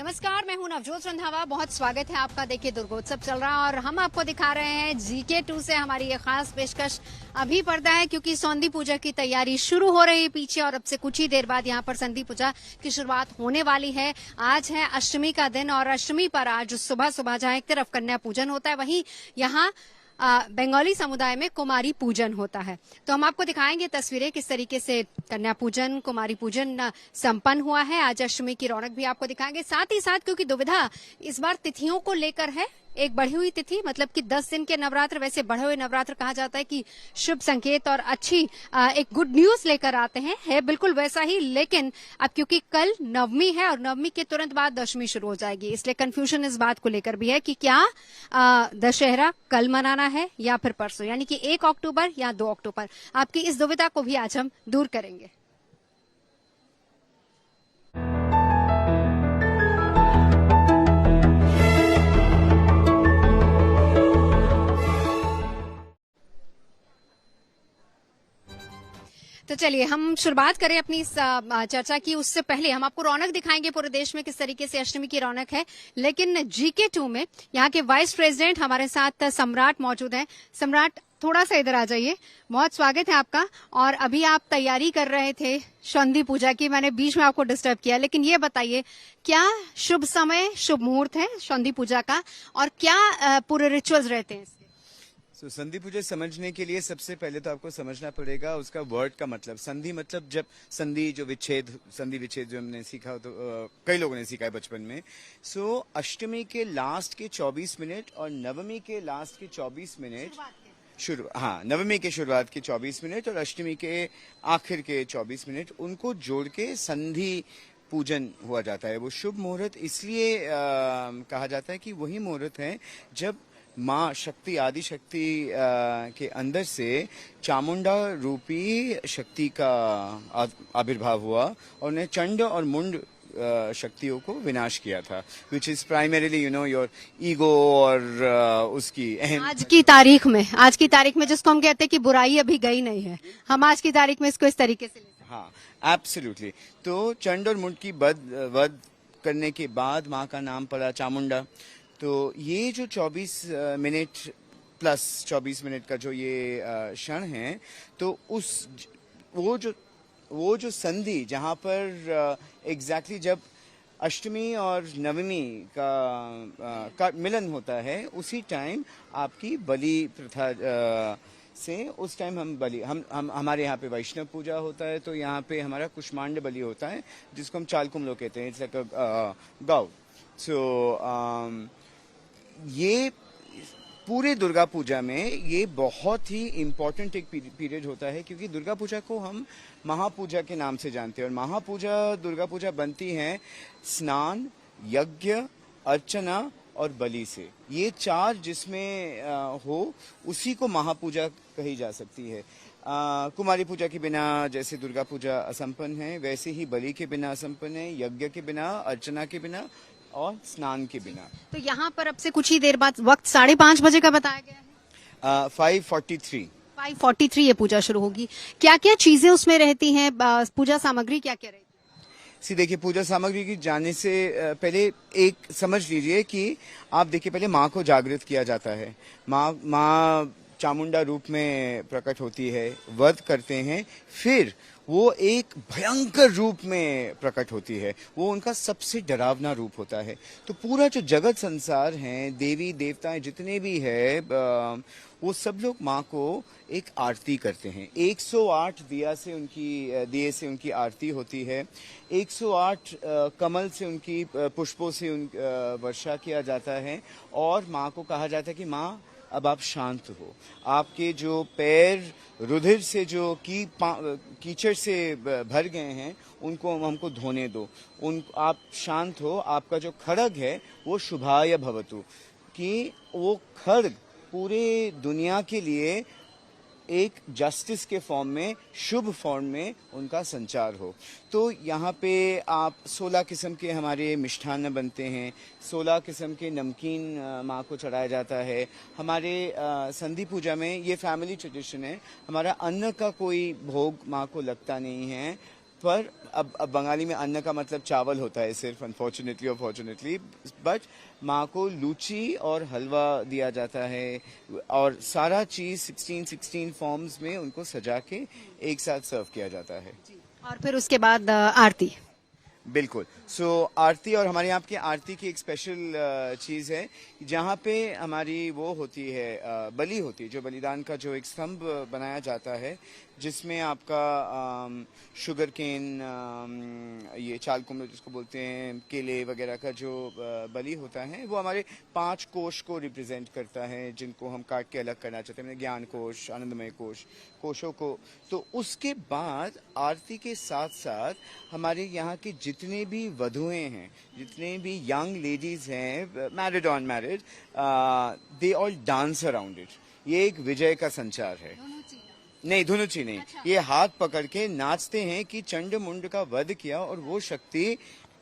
नमस्कार, मैं हूं नवजोत रंधावा। बहुत स्वागत है आपका। देखिए, दुर्गोत्सव चल रहा है और हम आपको दिखा रहे हैं GK2 से हमारी ये खास पेशकश। अभी पर्दा है क्योंकि सौंदी पूजा की तैयारी शुरू हो रही है पीछे, और अब से कुछ ही देर बाद यहाँ पर संधि पूजा की शुरुआत होने वाली है। आज है अष्टमी का दिन और अष्टमी पर आज सुबह सुबह जहाँ एक तरफ कन्या पूजन होता है, वहीं यहाँ बंगाली समुदाय में कुमारी पूजन होता है। तो हम आपको दिखाएंगे तस्वीरें किस तरीके से कन्या पूजन, कुमारी पूजन संपन्न हुआ है। आज अष्टमी की रौनक भी आपको दिखाएंगे। साथ ही साथ क्योंकि दुविधा इस बार तिथियों को लेकर है, एक बढ़ी हुई तिथि, मतलब कि 10 दिन के नवरात्र, वैसे बढ़े हुए नवरात्र कहा जाता है कि शुभ संकेत और अच्छी एक गुड न्यूज लेकर आते हैं, है बिल्कुल वैसा ही। लेकिन अब क्योंकि कल नवमी है और नवमी के तुरंत बाद दशमी शुरू हो जाएगी, इसलिए कंफ्यूजन इस बात को लेकर भी है कि क्या दशहरा कल मनाना है या फिर परसों, यानी कि 1 अक्टूबर या 2 अक्टूबर। आपकी इस दुविधा को भी आज हम दूर करेंगे। तो चलिए हम शुरुआत करें अपनी इस चर्चा की। उससे पहले हम आपको रौनक दिखाएंगे पूरे देश में किस तरीके से अष्टमी की रौनक है। लेकिन GK2 में यहाँ के वाइस प्रेसिडेंट हमारे साथ सम्राट मौजूद हैं। सम्राट, थोड़ा सा इधर आ जाइए। बहुत स्वागत है आपका। और अभी आप तैयारी कर रहे थे संधि पूजा की, मैंने बीच में आपको डिस्टर्ब किया, लेकिन ये बताइए क्या शुभ समय, शुभ मुहूर्त है संधि पूजा का, और क्या पूरे रिचुअल्स रहते हैं? संधि पूजा समझने के लिए सबसे पहले तो आपको समझना पड़ेगा उसका वर्ड का मतलब। संधि मतलब जब संधि जो विच्छेद, संधि विच्छेद जो हमने सीखा, तो कई लोगों ने सीखा है बचपन में। अष्टमी के लास्ट के 24 मिनट और नवमी के लास्ट के 24 मिनट नवमी के शुरुआत के 24 मिनट और अष्टमी के आखिर के 24 मिनट, उनको जोड़ के संधि पूजन हुआ जाता है। वो शुभ मुहूर्त इसलिए कहा जाता है कि वही मुहूर्त है जब माँ शक्ति, आदि शक्ति के अंदर से चामुंडा रूपी शक्ति का आविर्भाव हुआ और उन्हें चंड और मुंड शक्तियों को विनाश किया था, which is primarily your ego और उसकी आज की तारीख में जिसको हम कहते हैं कि बुराई अभी गई नहीं है, हम आज की तारीख में इसको इस तरीके से लेते हैं। हाँ, एब्सोल्युटली। तो चंड और मुंड की वध करने के बाद माँ का नाम पड़ा चामुंडा। तो ये जो 24 मिनट प्लस 24 मिनट का जो ये क्षण है, तो वो जो संधि जहाँ पर एग्जैक्टली जब अष्टमी और नवमी का मिलन होता है, उसी टाइम आपकी बलि प्रथा से, उस टाइम हम हमारे यहाँ पे वैष्णव पूजा होता है, तो यहाँ पे हमारा कुष्मांड बलि होता है, जिसको हम चालकुम लोग कहते हैं। इट्स लाइक अ गाव। ये पूरे दुर्गा पूजा में ये बहुत ही इम्पोर्टेंट एक पीरियड होता है, क्योंकि दुर्गा पूजा को हम महापूजा के नाम से जानते हैं। और महापूजा, दुर्गा पूजा बनती है स्नान, यज्ञ, अर्चना और बलि से। ये चार जिसमें हो, उसी को महापूजा कही जा सकती है। कुमारी पूजा के बिना जैसे दुर्गा पूजा असंपन्न है, वैसे ही बलि के बिना असंपन्न है, यज्ञ के बिना, अर्चना के बिना और स्नान के बिना। तो यहाँ पर अब से कुछ ही देर बाद वक्त 5:30 बजे का बताया गया है। 5:43 ये पूजा शुरू होगी। क्या क्या चीजें उसमें रहती हैं, पूजा सामग्री क्या क्या रहती है? देखिए, पूजा सामग्री की जाने से पहले एक समझ लीजिए कि आप देखिए, पहले माँ को जागृत किया जाता है। माँ चामुंडा रूप में प्रकट होती है, वध करते हैं, फिर वो एक भयंकर रूप में प्रकट होती है। वो उनका सबसे डरावना रूप होता है। तो पूरा जो जगत संसार है, देवी देवताएं जितने भी है, वो सब लोग माँ को एक आरती करते हैं। 108 दिए से उनकी आरती होती है। 108 कमल से, उनकी पुष्पों से वर्षा किया जाता है। और माँ को कहा जाता है कि माँ, अब आप शांत हो। आपके जो पैर रुधिर से, जो कीचड़ से भर गए हैं, उनको हमको धोने दो। आप शांत हो। आपका जो खड्ग है वो शुभाय भवतु, कि वो खड्ग पूरे दुनिया के लिए एक जस्टिस के फॉर्म में, शुभ फॉर्म में उनका संचार हो। तो यहाँ पे आप 16 किस्म के हमारे मिष्ठान्न बनते हैं, 16 किस्म के नमकीन माँ को चढ़ाया जाता है। हमारे संधि पूजा में ये फैमिली ट्रेडिशन है, हमारा अन्न का कोई भोग माँ को लगता नहीं है। पर अब बंगाली में अन्न का मतलब चावल होता है सिर्फ, अनफॉर्चुनेटली और फॉर्चुनेटली, बट माँ को लूची और हलवा दिया जाता है और सारा चीज 16 फॉर्म्स में उनको सजा के एक साथ सर्व किया जाता है। और फिर उसके बाद आरती। बिल्कुल। सो आरती, और हमारे यहाँ की आरती की एक स्पेशल चीज़ है जहाँ पे हमारी वो होती है, बलि होती है, जो बलिदान का जो एक स्तंभ बनाया जाता है जिसमें आपका शुगर केन, ये चाल कुमड़ जिसको बोलते हैं, केले वगैरह का जो बलि होता है वो हमारे 5 कोश को रिप्रेजेंट करता है जिनको हम काट के अलग करना चाहते हैं, ज्ञान कोश, आनंदमय कोश, कोशों को। तो उसके बाद आरती के साथ साथ हमारे यहाँ के जितने भी वधुएं हैं, जितने भी यंग लेडीज हैं, married on married, they all dance around it. ये एक विजय का संचार है। नहीं, धुनुची नहीं। अच्छा। ये हाथ पकड़ के नाचते हैं कि चंड मुंड का वध किया और वो शक्ति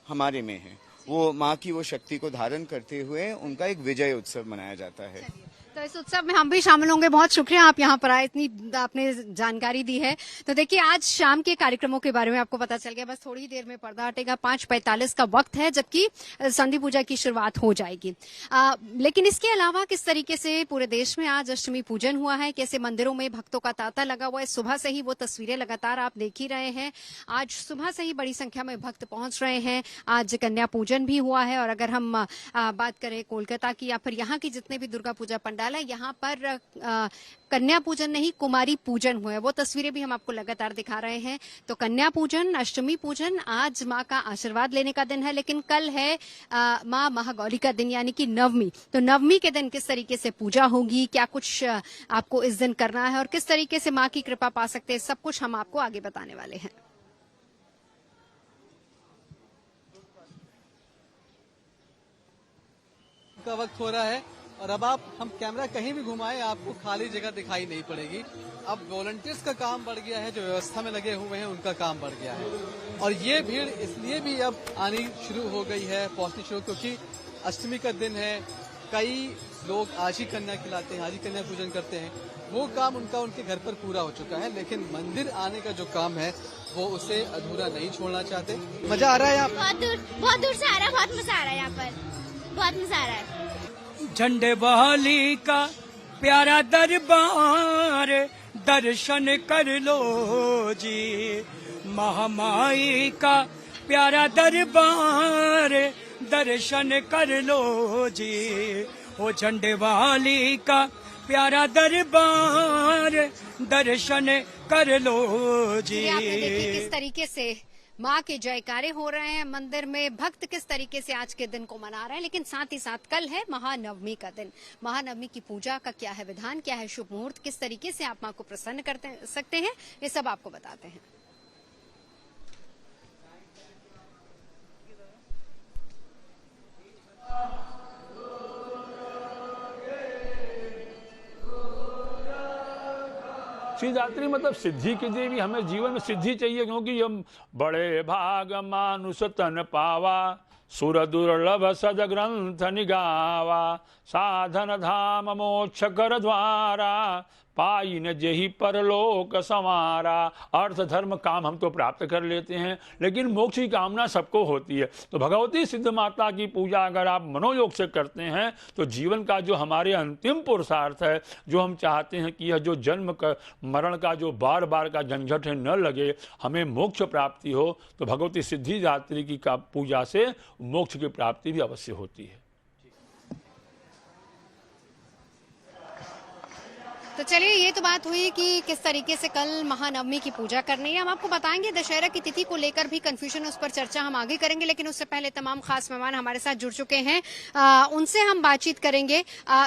हमारे में है। वो माँ की वो शक्ति को धारण करते हुए उनका एक विजय उत्सव मनाया जाता है। तो इस उत्सव में हम भी शामिल होंगे। बहुत शुक्रिया आप यहाँ पर आए, इतनी आपने जानकारी दी है। तो देखिए, आज शाम के कार्यक्रमों के बारे में आपको पता चल गया। बस थोड़ी देर में पर्दा हटेगा, 5:45 का वक्त है, जबकि संधि पूजा की शुरुआत हो जाएगी। लेकिन इसके अलावा किस तरीके से पूरे देश में आज अष्टमी पूजन हुआ है, कैसे मंदिरों में भक्तों का तांता लगा हुआ है, सुबह से ही वो तस्वीरें लगातार आप देख ही रहे हैं। आज सुबह से ही बड़ी संख्या में भक्त पहुंच रहे हैं। आज कन्या पूजन भी हुआ है। और अगर हम बात करें कोलकाता की या फिर यहाँ की जितने भी दुर्गा पूजा पंडाल है, यहाँ पर कन्या पूजन नहीं, कुमारी पूजन हुआ है। वो तस्वीरें भी हम आपको लगातार दिखा रहे हैं। तो कन्या पूजन, अष्टमी पूजन, आज माँ का आशीर्वाद लेने का दिन है। लेकिन कल है माँ महागौरी का दिन, यानी कि नवमी। तो नवमी के दिन किस तरीके से पूजा होगी, क्या कुछ आपको इस दिन करना है और किस तरीके से माँ की कृपा पा सकते हैं, सब कुछ हम आपको आगे बताने वाले हैं। का वक्त हो रहा है और अब हम कैमरा कहीं भी घुमाएं आपको खाली जगह दिखाई नहीं पड़ेगी। अब वॉलंटियर्स का काम बढ़ गया है, जो व्यवस्था में लगे हुए हैं उनका काम बढ़ गया है। और ये भीड़ इसलिए भी अब आनी शुरू हो गई है, पहुंचनी शुरू, क्योंकि अष्टमी का दिन है। कई लोग आज ही कन्या खिलाते हैं, आज ही कन्या पूजन करते हैं। वो काम उनके घर पर पूरा हो चुका है, लेकिन मंदिर आने का जो काम है वो उसे अधूरा नहीं छोड़ना चाहते। मजा आ रहा है यहाँ? बहुत दूर से आ रहा है, बहुत मजा आ रहा है यहाँ पर, बहुत मजा आ रहा है। झंडे वाली का प्यारा दरबार दर्शन कर लो जी, महामाई का प्यारा दरबार दर्शन कर लो जी, ओ झंडे वाली का प्यारा दरबार दर्शन कर लो जी। आपने देखिए किस तरीके से माँ के जयकारे हो रहे हैं मंदिर में, भक्त किस तरीके से आज के दिन को मना रहे हैं। लेकिन साथ ही साथ कल है महानवमी का दिन। महानवमी की पूजा का क्या है विधान, क्या है शुभ मुहूर्त, किस तरीके से आप माँ को प्रसन्न कर सकते हैं, ये सब आपको बताते हैं। सिद्धिदात्री मतलब सिद्धि की देवी। हमें जीवन में सिद्धि चाहिए, क्योंकि हम बड़े भाग मानुष तन पावा, सुर दुर्लभ सद ग्रंथ निगावा, साधन धाम मोक्ष कर द्वारा, पाई न जेहि परलोक संवारा। अर्थ धर्म काम हम तो प्राप्त कर लेते हैं, लेकिन मोक्ष की कामना सबको होती है। तो भगवती सिद्ध माता की पूजा अगर आप मनोयोग से करते हैं तो जीवन का जो हमारे अंतिम पुरुषार्थ है, जो हम चाहते हैं कि यह जो जन्म का मरण का जो बार बार का झंझट है न लगे, हमें मोक्ष प्राप्ति हो, तो भगवती सिद्धिदात्री की का पूजा से मोक्ष की प्राप्ति भी अवश्य होती है। तो चलिए, ये तो बात हुई कि किस तरीके से कल महानवमी की पूजा करनी है। हम आपको बताएंगे दशहरा की तिथि को लेकर भी कंफ्यूजन, उस पर चर्चा हम आगे करेंगे। लेकिन उससे पहले तमाम खास मेहमान हमारे साथ जुड़ चुके हैं, उनसे हम बातचीत करेंगे।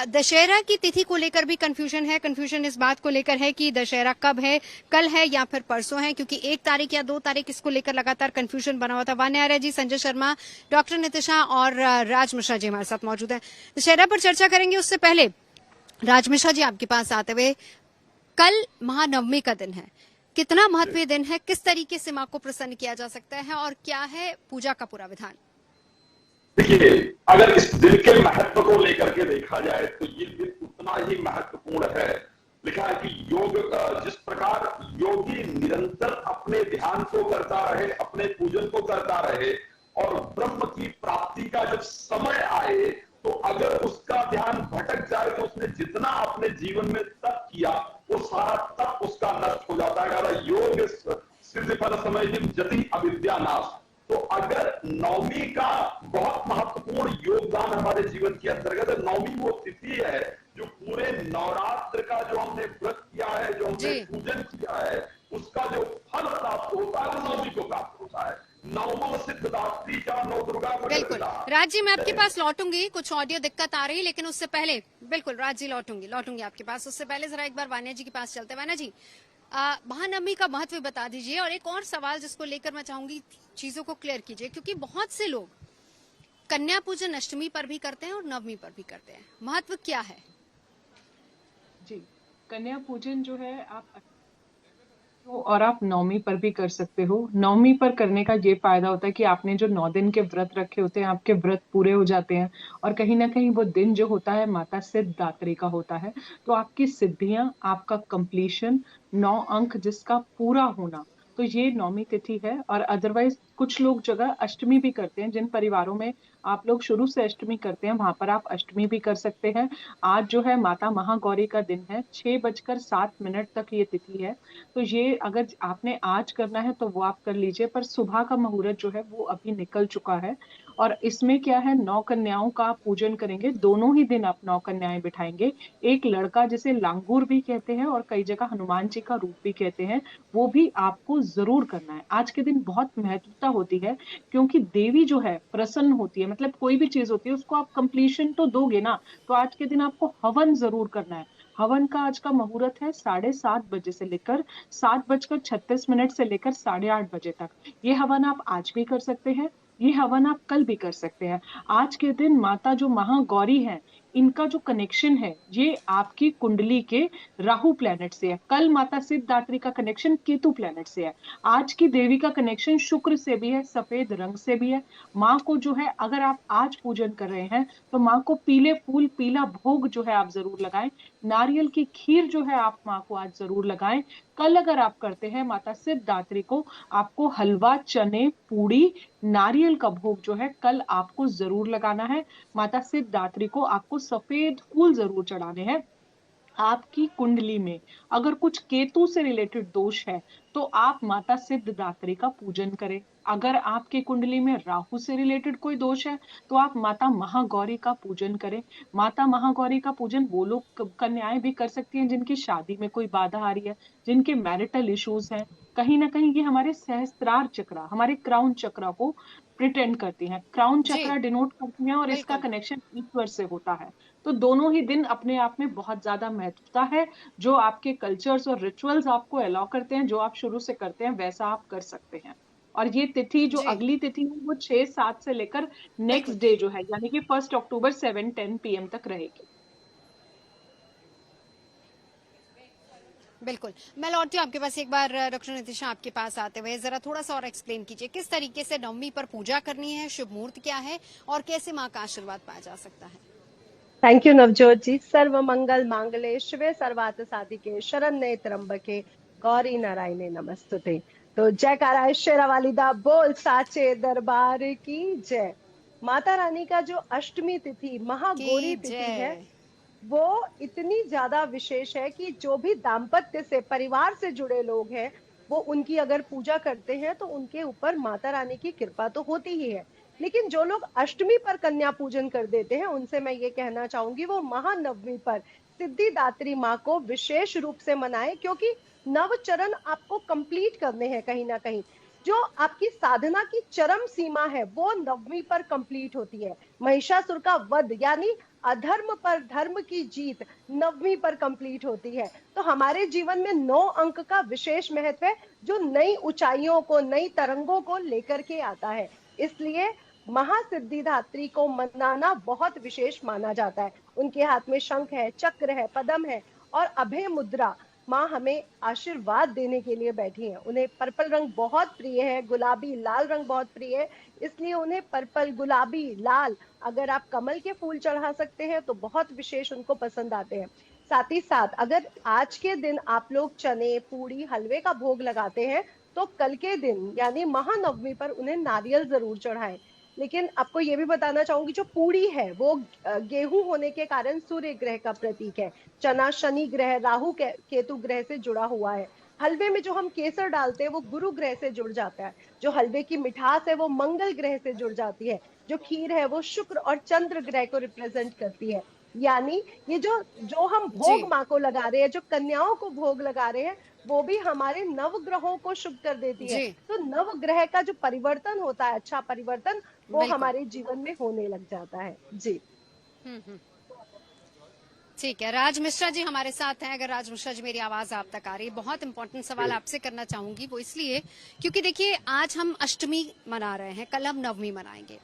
दशहरा की तिथि को लेकर भी कंफ्यूजन है। कंफ्यूजन इस बात को लेकर है कि दशहरा कब है, कल है या फिर परसों है, क्योंकि 1 तारीख या 2 तारीख इसको लेकर लगातार कंफ्यूजन बना हुआ था। वान्या आर्य जी, संजय शर्मा, डॉक्टर नितिशा और राज मिश्रा जी हमारे साथ मौजूद है। दशहरा पर चर्चा करेंगे। उससे पहले राज मिश्रा जी आपके पास आते हुए, कल महानवमी का दिन है, कितना महत्वपूर्ण दिन है, किस तरीके से माँ को प्रसन्न किया जा सकता है और क्या है पूजा का पूरा विधान? देखिए, अगर इस दिन के महत्व को लेकर के देखा जाए तो ये दिन उतना ही महत्वपूर्ण है लिखा है कि योग जिस प्रकार योगी निरंतर अपने ध्यान को करता रहे, अपने पूजन को करता रहे और ब्रह्म की प्राप्ति का जब समय आए तो अगर उसका ध्यान भटक जाए तो उसने जितना अपने जीवन में तप किया वो सारा तप उसका नष्ट हो जाता है। योग सिद्ध फल समय जति अविद्या नाश। तो अगर नवमी का बहुत महत्वपूर्ण योगदान हमारे जीवन के अंतर्गत, नवमी वो तिथि है जो पूरे नवरात्र का जो हमने व्रत किया है, जो हमने पूजन किया है, उसका जो फल प्राप्त होता है वो नवमी को प्राप्त होता है। नवम सिद्धिदात्री का नौ दुर्गा को। बिल्कुल राज जी, मैं आपके पास लौटूंगी, कुछ ऑडियो दिक्कत आ रही है, लेकिन उससे पहले बिल्कुल राज जी लौटूंगी आपके पास। उससे पहले जरा एक बार वान्या जी के पास चलते हैं। वान्या जी, महानवमी का महत्व बता दीजिए, और एक और सवाल जिसको लेकर मैं चाहूंगी चीजों को क्लियर कीजिए, क्योंकि बहुत से लोग कन्या पूजन अष्टमी पर भी करते हैं और नवमी पर भी करते हैं, महत्व क्या है? जी, कन्या पूजन जो है आप और आप नवमी पर भी कर सकते हो। नवमी पर करने का ये फायदा होता है कि आपने जो 9 दिन के व्रत रखे होते हैं, आपके व्रत पूरे हो जाते हैं, और कहीं ना कहीं वो दिन जो होता है माता सिद्धिदात्री का होता है। तो आपकी सिद्धियां, आपका कंप्लीशन, 9 अंक जिसका पूरा होना, तो ये नवमी तिथि है। और अदरवाइज कुछ लोग जगह अष्टमी भी करते हैं। जिन परिवारों में आप लोग शुरू से अष्टमी करते हैं वहां पर आप अष्टमी भी कर सकते हैं। आज जो है माता महागौरी का दिन है, 6:07 तक ये तिथि है। तो ये अगर आपने आज करना है तो वो आप कर लीजिए, पर सुबह का मुहूर्त जो है वो अभी निकल चुका है। और इसमें क्या है, 9 कन्याओं का पूजन करेंगे। दोनों ही दिन आप 9 कन्याएं बिठाएंगे। एक लड़का जिसे लांगूर भी कहते हैं और कई जगह हनुमान जी का रूप भी कहते हैं, वो भी आपको जरूर करना है। आज के दिन बहुत महत्वता होती है, क्योंकि देवी जो है प्रसन्न होती है। मतलब कोई भी चीज होती है उसको आप कंप्लीशन तो दोगे ना, तो आज के दिन आपको हवन जरूर करना है। हवन का आज का मुहूर्त है 7:30 बजे से लेकर 7:36 से लेकर 8:30 बजे तक। ये हवन आप आज भी कर सकते हैं, ये हवन आप कल भी कर सकते हैं। आज के दिन माता जो महागौरी है, इनका जो कनेक्शन है ये आपकी कुंडली के राहु प्लैनेट से है। कल माता सिद्धिदात्री का कनेक्शन केतु प्लैनेट से है। आज की देवी का कनेक्शन शुक्र से भी है, सफेद रंग से भी है। माँ को जो है, अगर आप आज पूजन कर रहे हैं तो माँ को पीले फूल, पीला भोग जो है आप जरूर लगाएं। नारियल की खीर जो है आप माँ को आज जरूर लगाएं। कल अगर आप करते हैं माता सिद्धिदात्री को, आपको हलवा, चने, पूड़ी, नारियल का भोग जो है कल आपको जरूर लगाना है। माता सिद्धिदात्री को आपको सफेद फूल जरूर चढ़ाने हैं। आपकी कुंडली में अगर कुछ केतु से रिलेटेड दोष है तो आप माता सिद्धिदात्री का पूजन करें। अगर आपके कुंडली में राहु से रिलेटेड कोई दोष है तो आप माता महागौरी का पूजन करें। माता महागौरी का पूजन वो लोग कन्याएं भी कर सकती हैं जिनकी शादी में कोई बाधा आ रही है, जिनके मैरिटल इश्यूज हैं। कहीं ना कहीं ये हमारे सहस्त्रार चक्र, हमारे क्राउन चक्र को प्रिटेंड करती हैं। क्राउन चक्र डिनोट करती हैं और इसका कनेक्शन ईश्वर से होता है। तो दोनों ही दिन अपने आप में बहुत ज्यादा महत्वता है। जो आपके कल्चर्स और रिचुअल्स आपको अलाउ करते हैं, जो आप शुरू से करते हैं, वैसा आप कर सकते हैं। और ये तिथि जो अगली तिथि है वो 6-7 से लेकर नेक्स्ट डे जो है, यानी कि 1 अक्टूबर 7-10 PM तक रहेगी। बिल्कुल, मैं लौटती हूँ आपके पास एक बार। डॉक्टर नितिशा, आपके पास आते हुए जरा थोड़ा सा और एक्सप्लेन कीजिए, किस तरीके से नवमी पर पूजा करनी है, शुभ मुहूर्त क्या है और कैसे माँ का आशीर्वाद पाया जा सकता है? थैंक यू नवजोत जी। सर्व मंगल मांगले शिवे सर्वार्थ साधिके शरण्ये त्र्यंबके गौरी नारायणे नमस्तुते। तो जयकारा शेरावाली दा बोल साचे दरबार की जय। माता रानी का जो अष्टमी तिथि महागौरी तिथि है वो इतनी ज्यादा विशेष है कि जो भी दाम्पत्य से, परिवार से जुड़े लोग हैं, वो उनकी अगर पूजा करते हैं तो उनके ऊपर माता रानी की कृपा तो होती ही है। लेकिन जो लोग अष्टमी पर कन्या पूजन कर देते हैं उनसे मैं ये कहना चाहूंगी वो महानवमी पर सिद्धिदात्री माँ को विशेष रूप से मनाएं, क्योंकि नव चरण आपको कंप्लीट करने हैं। कहीं ना कहीं जो आपकी साधना की चरम सीमा है वो नवमी पर कंप्लीट होती है। महिषासुर का वध यानी अधर्म पर धर्म की जीत नवमी पर कंप्लीट होती है। तो हमारे जीवन में 9 अंक का विशेष महत्व है जो नई ऊंचाइयों को, नई तरंगों को लेकर के आता है। इसलिए महासिद्धिदात्री को मनाना बहुत विशेष माना जाता है। उनके हाथ में शंख है, चक्र है, पद्म है और अभय मुद्रा। माँ हमें आशीर्वाद देने के लिए बैठी हैं। उन्हें पर्पल रंग बहुत प्रिय है, गुलाबी लाल रंग बहुत प्रिय है, इसलिए उन्हें पर्पल, गुलाबी, लाल, अगर आप कमल के फूल चढ़ा सकते हैं तो बहुत विशेष उनको पसंद आते हैं। साथ ही साथ अगर आज के दिन आप लोग चने, पूड़ी, हलवे का भोग लगाते हैं तो कल के दिन यानी महानवमी पर उन्हें नारियल जरूर चढ़ाएं। लेकिन आपको ये भी बताना चाहूंगी, जो पूड़ी है वो गेहूं होने के कारण सूर्य ग्रह का प्रतीक है। चना शनि ग्रह, राहु केतु ग्रह से जुड़ा हुआ है। हलवे में जो हम केसर डालते हैं वो गुरु ग्रह से जुड़ जाता है। जो हलवे की मिठास है वो मंगल ग्रह से जुड़ जाती है। जो खीर है वो शुक्र और चंद्र ग्रह को रिप्रेजेंट करती है। यानी ये जो जो हम भोग माँ को लगा रहे हैं, जो कन्याओं को भोग लगा रहे हैं, वो भी हमारे नव ग्रहों को शुभ कर देती है। तो नव ग्रह का जो परिवर्तन होता है, अच्छा परिवर्तन, वो हमारे जीवन में होने लग जाता है। जी ठीक है, राज मिश्रा जी हमारे साथ हैं। अगर राज मिश्रा जी मेरी आवाज आप तक आ रही है, बहुत इंपॉर्टेंट सवाल आपसे करना चाहूंगी, वो इसलिए क्योंकि देखिए आज हम अष्टमी मना रहे हैं, कल हम नवमी मनाएंगे।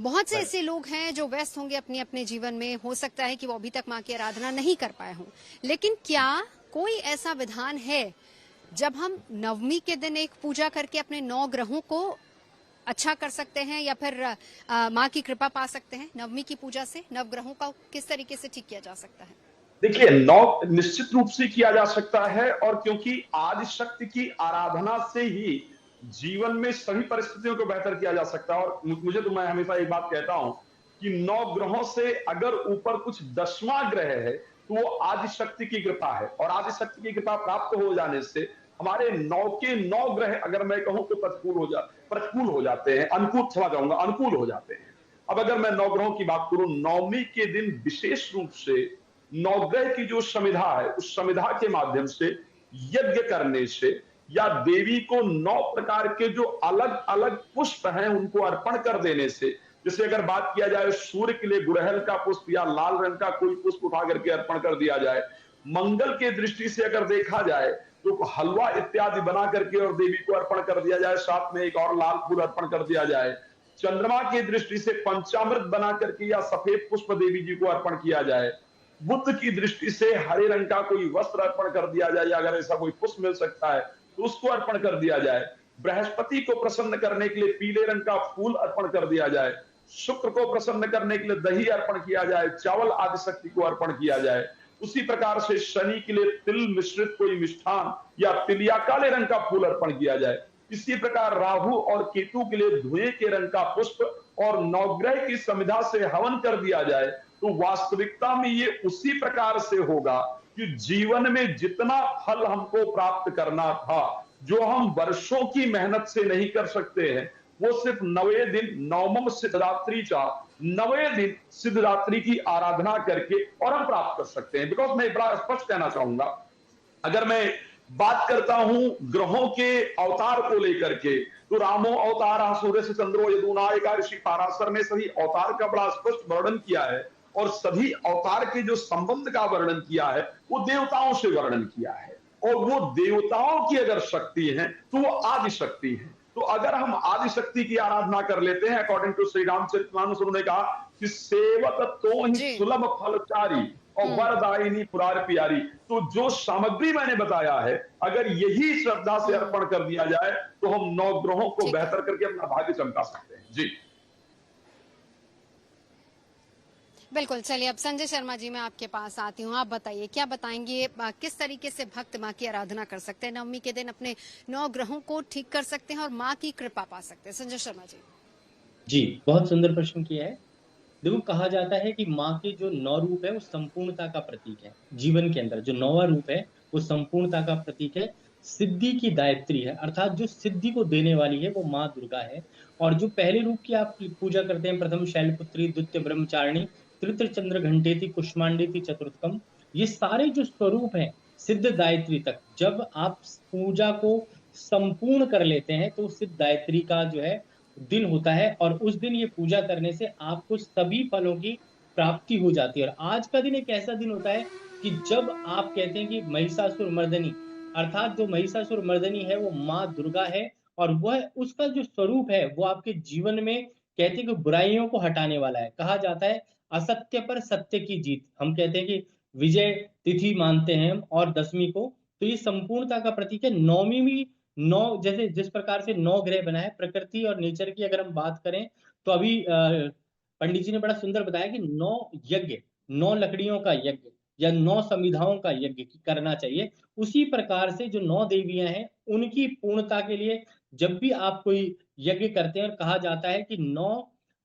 बहुत से ऐसे लोग हैं जो व्यस्त होंगे अपने अपने जीवन में, हो सकता है कि वो अभी तक माँ की आराधना नहीं कर पाए हों, लेकिन क्या कोई ऐसा विधान है जब हम नवमी के दिन एक पूजा करके अपने 9 ग्रहों को अच्छा कर सकते हैं, या फिर माँ की कृपा पा सकते हैं? नवमी की पूजा से नव ग्रहों का किस तरीके से ठीक किया जा सकता है? देखिए, 9 निश्चित रूप से किया जा सकता है, और क्योंकि आदि शक्ति की आराधना से ही जीवन में सभी परिस्थितियों को बेहतर किया जा सकता है। और मुझे तो, मैं हमेशा एक बात कहता हूं कि 9 ग्रहों से अगर ऊपर कुछ 10वां ग्रह है तो वो आदि शक्ति की कृपा है, और आदि शक्ति की कृपा प्राप्त हो जाने से हमारे 9 के 9 ग्रह, अगर मैं कहूं तो प्रतिकूल हो जाते हैं, अनुकूल हो जाते हैं। अब अगर मैं 9 ग्रहों की बात करूं, नवमी के दिन विशेष रूप से 9 ग्रह की जो समिधा है, उस समिधा के माध्यम से यज्ञ करने से, या देवी को 9 प्रकार के जो अलग अलग पुष्प हैं उनको अर्पण कर देने से, जैसे अगर बात किया जाए सूर्य के लिए गुड़हल का पुष्प या लाल रंग का कोई पुष्प उठा करके अर्पण कर दिया जाए, मंगल के दृष्टि से अगर देखा जाए तो हलवा इत्यादि बना करके और देवी को अर्पण कर दिया जाए, साथ में एक और लाल फूल अर्पण कर दिया जाए, चंद्रमा की दृष्टि से पंचामृत बना करके या सफेद पुष्प देवी जी को अर्पण किया जाए, बुद्ध की दृष्टि से हरे रंग का कोई वस्त्र अर्पण कर दिया जाए, या अगर ऐसा कोई पुष्प मिल सकता है तो उसको अर्पण कर दिया जाए, बृहस्पति को प्रसन्न करने के लिए पीले रंग का फूल अर्पण कर दिया जाए, शुक्र को प्रसन्न करने के लिए दही अर्पण किया जाए, चावल आदि शक्ति को अर्पण किया जाए। उसी प्रकार से शनि के लिए तिल मिश्रित कोई मिष्ठान या तिल या काले रंग का फूल अर्पण किया जाए। इसी प्रकार राहु और केतु के लिए धुएं के रंग का पुष्प और नवग्रह की समिधा से हवन कर दिया जाए, तो वास्तविकता में ये उसी प्रकार से होगा कि जीवन में जितना फल हमको प्राप्त करना था, जो हम वर्षों की मेहनत से नहीं कर सकते हैं, वो सिर्फ 9वें दिन नवम सिद्धरात्रि का 9वें दिन सिद्धरात्रि की आराधना करके और हम प्राप्त कर सकते हैं। बिकॉज मैं बड़ा स्पष्ट कहना चाहूंगा, अगर मैं बात करता हूं ग्रहों के अवतार को लेकर के, तो रामो अवतार सूर्य से चंद्रो यदुना एकादशी पाराशर में सभी अवतार का बड़ा स्पष्ट वर्णन किया है, और सभी अवतार के जो संबंध का वर्णन किया है वो देवताओं से वर्णन किया है, और वो देवताओं की अगर शक्ति है तो वो आदि शक्ति है। तो अगर हम आदि शक्ति की आराधना कर लेते हैं, अकॉर्डिंग टू श्री रामचरितमानस उन्होंने कहा कि सेवक तो ही सुलभ फलचारी और वरदायिनी पुरार प्यारी, तो जो सामग्री मैंने बताया है अगर यही श्रद्धा से अर्पण कर दिया जाए तो हम 9 ग्रहों को बेहतर करके अपना भाग्य चमका सकते हैं। जी बिल्कुल, चलिए अब संजय शर्मा जी मैं आपके पास आती हूँ। आप बताइए, क्या बताएंगे, किस तरीके से भक्त माँ की आराधना कर सकते हैं, नवमी के दिन अपने 9 ग्रहों को ठीक कर सकते हैं और माँ की कृपा पा सकते हैं? संजय शर्मा जी। जी, बहुत सुंदर प्रश्न किया है। देखो, कहा जाता है कि माँ के जो 9 रूप है वो संपूर्णता का प्रतीक है। जीवन के अंदर जो 9वां रूप है वो संपूर्णता का प्रतीक है, सिद्धि की दायित्री है, अर्थात जो सिद्धि को देने वाली है वो माँ दुर्गा है। और जो पहले रूप की आप पूजा करते हैं, प्रथम शैलपुत्री, द्वितीय ब्रह्मचारिणी, तृतीय चंद्र घंटेति, कुष्मांडेति, चतुर्थकम, ये सारे जो स्वरूप हैं सिद्ध दायित्री तक, जब आप पूजा को संपूर्ण कर लेते हैं तो सिद्ध दायित्री का जो है दिन होता है, और उस दिन ये पूजा करने से आपको सभी फलों की प्राप्ति हो जाती है। और आज का दिन एक ऐसा दिन होता है कि जब आप कहते हैं कि महिषासुर मर्दनी, अर्थात जो महिषासुर मर्दनी है वो माँ दुर्गा है, और वह उसका जो स्वरूप है वो आपके जीवन में कहते हैं कि बुराइयों को हटाने वाला है। कहा जाता है असत्य पर सत्य की जीत, हम कहते हैं कि विजय तिथि मानते हैं हम, और 10वीं को, तो ये संपूर्णता का प्रतीक है। 9वीं भी 9, जैसे जिस प्रकार से 9 ग्रह बना है, प्रकृति और नेचर की अगर हम बात करें तो अभी पंडित जी ने बड़ा सुंदर बताया कि 9 यज्ञ, 9 लकड़ियों का यज्ञ, या 9 समिधाओं का यज्ञ करना चाहिए। उसी प्रकार से जो 9 देवियां हैं उनकी पूर्णता के लिए जब भी आप कोई यज्ञ करते हैं और कहा जाता है कि 9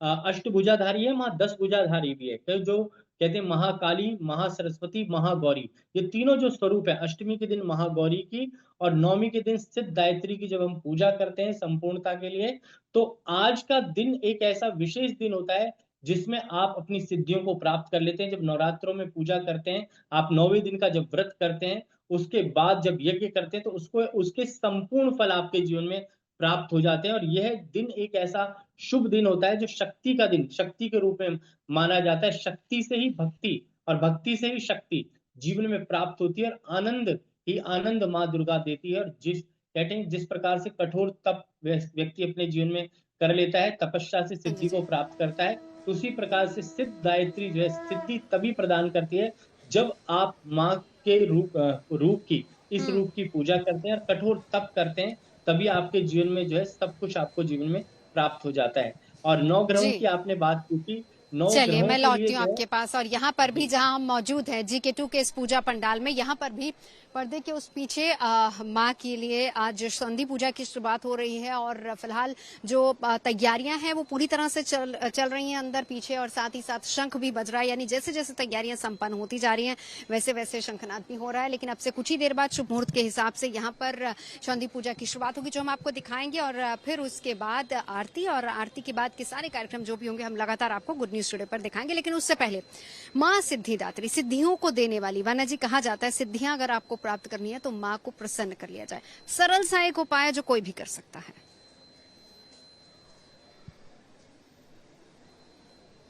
अष्टभुजाधारी है, माँ 10 भुजाधारी भी है। तो जो कहते हैं महाकाली, महासरस्वती, महागौरी, ये तीनों जो स्वरूप है, अष्टमी के दिन महागौरी की और नवमी के दिन सिद्ध गायत्री की जब हम पूजा करते हैं संपूर्णता के लिए, तो आज का दिन एक ऐसा विशेष दिन होता है जिसमें आप अपनी सिद्धियों को प्राप्त कर लेते हैं। जब नवरात्रों में पूजा करते हैं, आप 9वें दिन का जब व्रत करते हैं, उसके बाद जब यज्ञ करते हैं तो उसके संपूर्ण फल आपके जीवन में प्राप्त हो जाते हैं। और यह दिन एक ऐसा शुभ दिन होता है जो शक्ति का दिन, शक्ति के रूप में माना जाता है। शक्ति से ही भक्ति और भक्ति से ही शक्ति जीवन में प्राप्त होती है और आनंद ही आनंद माँ दुर्गा देती है। और कहते हैं जिस प्रकार से कठोर तप व्यक्ति अपने जीवन में कर लेता है, तपस्या से सिद्धि को प्राप्त करता है, तो उसी प्रकार से सिद्ध गायत्री जो है सिद्धि तभी प्रदान करती है जब आप माँ के रूप की इस रूप की पूजा करते हैं और कठोर तप करते हैं, तभी आपके जीवन में जो है सब कुछ आपको जीवन में प्राप्त हो जाता है। और 9 ग्रहों की आपने बात की थी, 9 चलिए मैं लौटती हूँ जो है आपके पास। और यहाँ पर भी जहाँ हम मौजूद हैं GK2 के इस पूजा पंडाल में, यहाँ पर भी पर्दे के उस पीछे माँ के लिए आज संधि पूजा की शुरुआत हो रही है। और फिलहाल जो तैयारियां हैं वो पूरी तरह से चल रही हैं अंदर पीछे, और साथ ही साथ शंख भी बज रहा है। यानी जैसे जैसे तैयारियां संपन्न होती जा रही हैं वैसे वैसे शंखनाद भी हो रहा है। लेकिन अब से कुछ ही देर बाद शुभ मुहूर्त के हिसाब से यहाँ पर संधि पूजा की शुरुआत होगी, जो हम आपको दिखाएंगे। और फिर उसके बाद आरती, और आरती के बाद के सारे कार्यक्रम जो भी होंगे हम लगातार आपको गुड न्यूज टुडे पर दिखाएंगे। लेकिन उससे पहले माँ सिद्धिदात्री, सिद्धियों को देने वाली, वरना जी कहा जाता है सिद्धियां अगर आपको प्राप्त करनी है तो माँ को प्रसन्न कर लिया जाए। सरल सा एक उपाय जो कोई भी कर सकता है।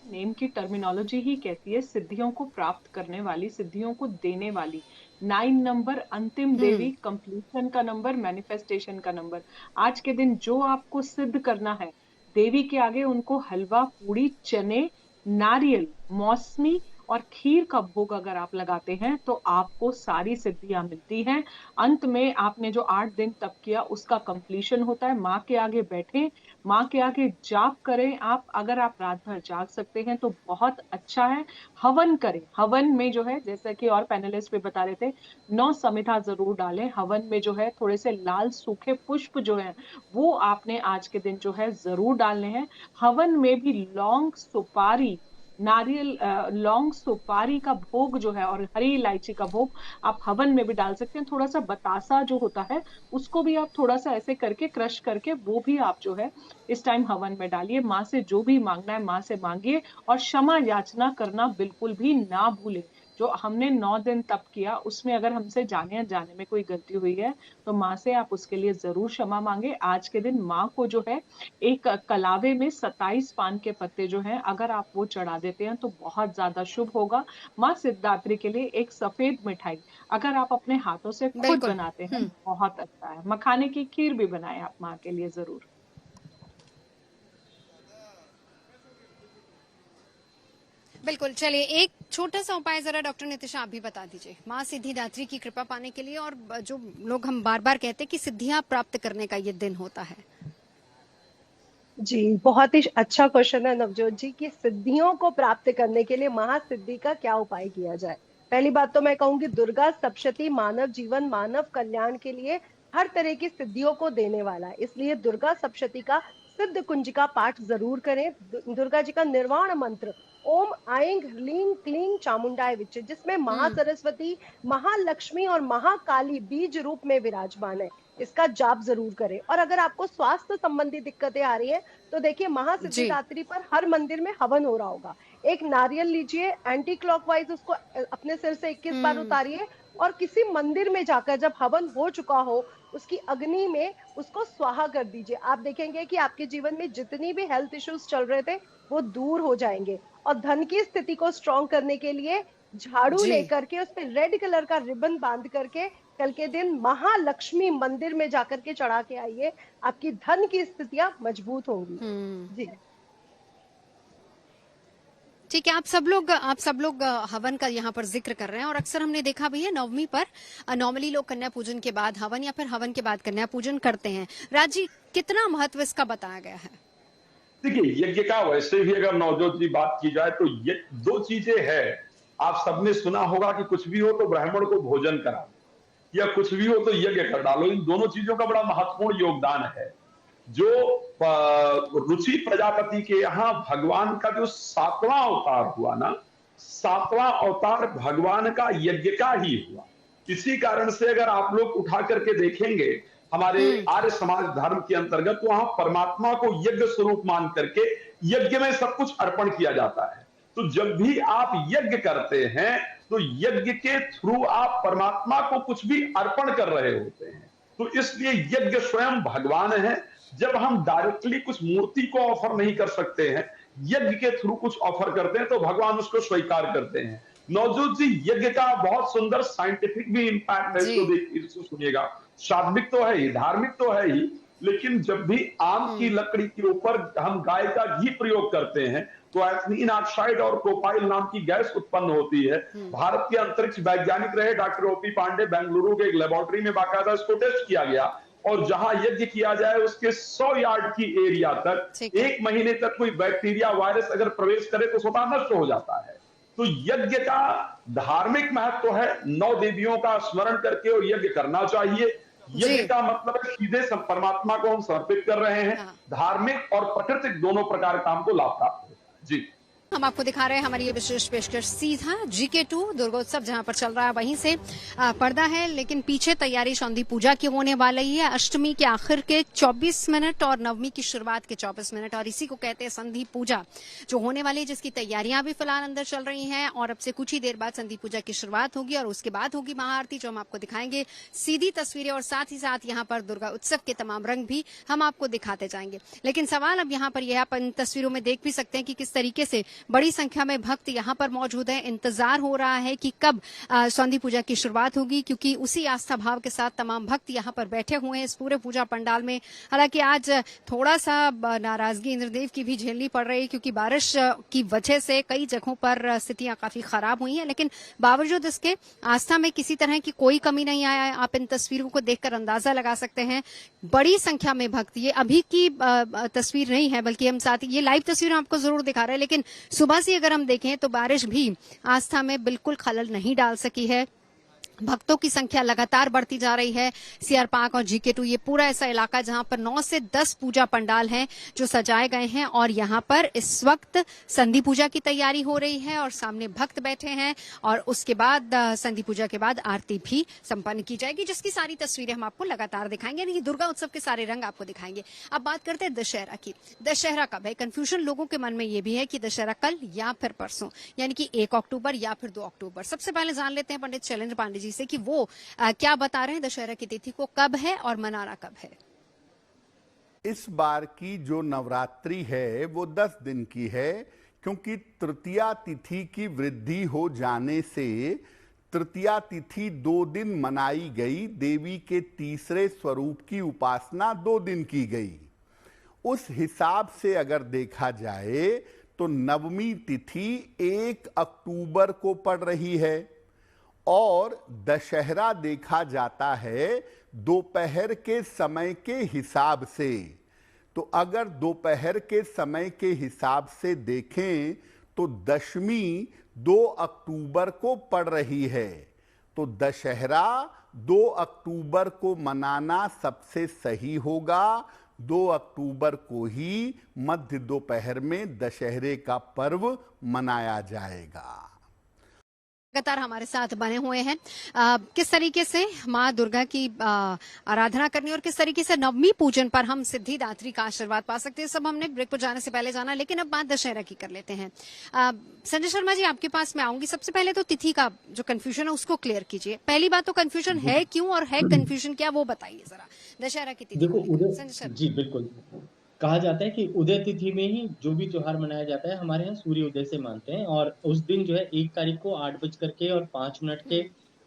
नेम की टर्मिनोलॉजी ही कहती है सिद्धियों को प्राप्त करने वाली, सिद्धियों को देने वाली। 9 नंबर अंतिम देवी, कंप्लीशन का नंबर, मैनिफेस्टेशन का नंबर। आज के दिन जो आपको सिद्ध करना है, देवी के आगे उनको हलवा, पूड़ी, चने, नारियल, मौसमी और खीर का भोग अगर आप लगाते हैं तो आपको सारी सिद्धियां मिलती हैं। अंत में आपने जो 8 दिन तप किया उसका कंप्लीशन होता है। माँ के आगे बैठे, माँ के आगे जाप करें आप। अगर आप रात भर जाग सकते हैं तो बहुत अच्छा है। हवन करें। हवन में जो है, जैसा कि और पैनलिस्ट भी बता रहे थे, 9 समिधा जरूर डालें। हवन में जो है थोड़े से लाल सूखे पुष्प जो है वो आपने आज के दिन जो है जरूर डालने हैं। हवन में भी लौंग, सुपारी, नारियल, लौंग, सुपारी का भोग जो है और हरी इलायची का भोग आप हवन में भी डाल सकते हैं। थोड़ा सा बतासा जो होता है उसको भी आप थोड़ा सा ऐसे करके क्रश करके वो भी आप जो है इस टाइम हवन में डालिए। माँ से जो भी मांगना है माँ से मांगिए, और क्षमा याचना करना बिल्कुल भी ना भूलें। जो हमने 9 दिन तप किया उसमें अगर हमसे जाने अनजाने में कोई गलती हुई है तो माँ से आप उसके लिए जरूर क्षमा मांगे। आज के दिन माँ को जो है एक कलावे में 27 पान के पत्ते जो हैं अगर आप वो चढ़ा देते हैं तो बहुत ज्यादा शुभ होगा। माँ सिद्धिदात्री के लिए एक सफेद मिठाई अगर आप अपने हाथों से खुद बनाते हैं बहुत अच्छा है। मखाने की खीर भी बनाएं आप माँ के लिए जरूर। बिल्कुल, चलिए एक छोटा सा उपाय जरा डॉक्टर नितिशा आप भी बता दीजिए माँ सिद्धिदात्री की कृपा पाने के लिए, और जो लोग हम बार बार कहते हैं कि सिद्धियां प्राप्त करने का ये दिन होता है। जी, बहुत ही अच्छा क्वेश्चन है नवजोत जी कि सिद्धियों को प्राप्त करने के लिए महासिद्धि का क्या उपाय किया जाए। पहली बात तो मैं कहूंगी दुर्गा सप्तशती मानव जीवन, मानव कल्याण के लिए हर तरह की सिद्धियों को देने वाला है। इसलिए दुर्गा सप्तशती का सिद्ध कुंजिका पाठ जरूर करें। दुर्गा जी का निर्वाण मंत्र ओम ऐं ह्रीं क्लीं चामुंडाय विचे, जिसमें महासरस्वती, महालक्ष्मी और महाकाली बीज रूप में विराजमान है, इसका जाप जरूर करें। और अगर आपको स्वास्थ्य संबंधी दिक्कतें आ रही हैं तो देखिए महासिद्धिदात्री पर हर मंदिर में हवन हो रहा होगा। एक नारियल लीजिए, एंटी क्लॉकवाइज उसको अपने सिर से 21 बार उतारिए, और किसी मंदिर में जाकर जब हवन हो चुका हो उसकी अग्नि में उसको स्वाहा कर दीजिए। आप देखेंगे कि आपके जीवन में जितनी भी हेल्थ इश्यूज चल रहे थे वो दूर हो जाएंगे। और धन की स्थिति को स्ट्रॉन्ग करने के लिए झाड़ू लेकर के उस पर रेड कलर का रिबन बांध करके कल के दिन महालक्ष्मी मंदिर में जाकर के चढ़ा के आइए, आपकी धन की स्थितियां मजबूत होंगी। जी ठीक है, आप सब लोग हवन का यहाँ पर जिक्र कर रहे हैं, और अक्सर हमने देखा भी है नवमी पर नॉर्मली लोग कन्या पूजन के बाद हवन या फिर हवन के बाद कन्या पूजन करते हैं। राजी, कितना महत्व इसका बताया गया है? देखिए, यज्ञ का वैसे भी अगर नवजोत जी बात की जाए तो ये 2 चीजें हैं आप सबने सुना होगा कि कुछ भी हो तो ब्राह्मण को भोजन करा या कुछ भी हो तो यज्ञ कर डालो। इन दोनों चीजों का बड़ा महत्वपूर्ण योगदान है। जो रुचि प्रजापति के यहाँ भगवान का जो 7वां अवतार हुआ ना, 7वां अवतार भगवान का यज्ञ का ही हुआ। इसी कारण से अगर आप लोग उठा करके देखेंगे हमारे आर्य समाज धर्म के अंतर्गत, वहां परमात्मा को यज्ञ स्वरूप मान करके यज्ञ में सब कुछ अर्पण किया जाता है। तो जब भी आप यज्ञ करते हैं तो यज्ञ के थ्रू आप परमात्मा को कुछ भी अर्पण कर रहे होते हैं। तो इसलिए यज्ञ स्वयं भगवान है। जब हम डायरेक्टली कुछ मूर्ति को ऑफर नहीं कर सकते हैं, यज्ञ के थ्रू कुछ ऑफर करते हैं तो भगवान उसको स्वीकार करते हैं। नवजोत जी, यज्ञ का बहुत सुंदर साइंटिफिक भी इंपैक्ट है, इसको सुनिएगा। शाब्दिक तो है ही, धार्मिक तो है ही, लेकिन जब भी आम की लकड़ी के ऊपर हम गाय का घी प्रयोग करते हैं तो एथलीन ऑक्साइड और प्रोपाइल नाम की गैस उत्पन्न होती है। भारत के अंतरिक्ष वैज्ञानिक रहे डॉक्टर ओपी पांडे, बेंगलुरु के एक लेबोरेटरी में बाकायदा इसको टेस्ट किया गया और जहां यज्ञ किया जाए उसके 100 यार्ड की एरिया तक 1 महीने तक कोई बैक्टीरिया वायरस अगर प्रवेश करे तो स्वतः नष्ट हो जाता है। तो यज्ञ का धार्मिक महत्व है। 9 देवियों का स्मरण करके और यज्ञ करना चाहिए। यज्ञ का मतलब है सीधे परमात्मा को हम समर्पित कर रहे हैं। धार्मिक और प्राकृतिक दोनों प्रकार काम को लाभ प्राप्त होता है। जी, हम आपको दिखा रहे हैं हमारी ये विशेष पेशकश सीधा GK2 दुर्गोत्सव जहां पर चल रहा है वहीं से पर्दा है, लेकिन पीछे तैयारी सौंधी पूजा की होने वाली है। अष्टमी के आखिर के 24 मिनट और नवमी की शुरुआत के 24 मिनट, और इसी को कहते हैं संधि पूजा जो होने वाली है, जिसकी तैयारियां भी फिलहाल अंदर चल रही हैं। और अब से कुछ ही देर बाद संधि पूजा की शुरुआत होगी और उसके बाद होगी महाआरती, जो हम आपको दिखाएंगे सीधी तस्वीरें, और साथ ही साथ यहाँ पर दुर्गा उत्सव के तमाम रंग भी हम आपको दिखाते जाएंगे। लेकिन सवाल अब यहाँ पर यह, आप इन तस्वीरों में देख भी सकते हैं कि किस तरीके से बड़ी संख्या में भक्त यहाँ पर मौजूद हैं। इंतजार हो रहा है कि कब सौंधी पूजा की शुरुआत होगी, क्योंकि उसी आस्था भाव के साथ तमाम भक्त यहाँ पर बैठे हुए हैं इस पूरे पूजा पंडाल में। हालांकि आज थोड़ा सा नाराजगी इंद्रदेव की भी झेलनी पड़ रही है, क्योंकि बारिश की वजह से कई जगहों पर स्थितियां काफी खराब हुई हैं, लेकिन बावजूद इसके आस्था में किसी तरह की कोई कमी नहीं आया है। आप इन तस्वीरों को देखकर अंदाजा लगा सकते हैं, बड़ी संख्या में भक्त, ये अभी की तस्वीर नहीं है बल्कि हम साथ ये लाइव तस्वीर आपको जरूर दिखा रहे हैं, लेकिन सुबह से अगर हम देखें तो बारिश भी आस्था में बिल्कुल खलल नहीं डाल सकी है। भक्तों की संख्या लगातार बढ़ती जा रही है। सीआर पार्क और GK2 ये पूरा ऐसा इलाका जहां पर 9 से 10 पूजा पंडाल हैं जो सजाए गए हैं, और यहां पर इस वक्त संधि पूजा की तैयारी हो रही है और सामने भक्त बैठे हैं, और उसके बाद संधि पूजा के बाद आरती भी संपन्न की जाएगी, जिसकी सारी तस्वीरें हम आपको लगातार दिखाएंगे, यानी दुर्गा उत्सव के सारे रंग आपको दिखाएंगे। अब बात करते हैं दशहरा की। दशहरा कब है? कंफ्यूजन लोगों के मन में ये भी है कि दशहरा कल या फिर परसों, यानी कि 1 अक्टूबर या फिर 2 अक्टूबर। सबसे पहले जान लेते हैं पंडित शैलेंद्र पांडे से कि वो क्या बता रहे हैं, दशहरा की तिथि को कब है और मनाना कब है। इस बार की जो नवरात्रि है वो 10 दिन की है, क्योंकि तृतीया तिथि की वृद्धि हो जाने से तृतीया तिथि 2 दिन मनाई गई। देवी के तीसरे स्वरूप की उपासना 2 दिन की गई। उस हिसाब से अगर देखा जाए तो नवमी तिथि 1 अक्टूबर को पड़ रही है और दशहरा देखा जाता है दोपहर के समय के हिसाब से। तो अगर दोपहर के समय के हिसाब से देखें तो दशमी 2 अक्टूबर को पड़ रही है। तो दशहरा 2 अक्टूबर को मनाना सबसे सही होगा। 2 अक्टूबर को ही मध्य दोपहर में दशहरे का पर्व मनाया जाएगा। लगातार हमारे साथ बने हुए हैं किस तरीके से माँ दुर्गा की आराधना करनी और किस तरीके से नवमी पूजन पर हम सिद्धिदात्री का आशीर्वाद पा सकते हैं, सब हमने ब्रेक पर जाने से पहले जाना। लेकिन अब बात दशहरा की कर लेते हैं। संजय शर्मा जी, आपके पास मैं आऊंगी। सबसे पहले तो तिथि का जो कंफ्यूजन है उसको क्लियर कीजिए। पहली बात तो कंफ्यूजन है क्यों और है कंफ्यूजन क्या, वो बताइए जरा दशहरा की तिथि। संजय शर्मा जी, बिल्कुल कहा जाता है कि उदय तिथि में ही जो भी त्योहार मनाया जाता है, हमारे यहाँ सूर्य उदय से मानते हैं, और उस दिन जो है 1 तारीख को 8:05 के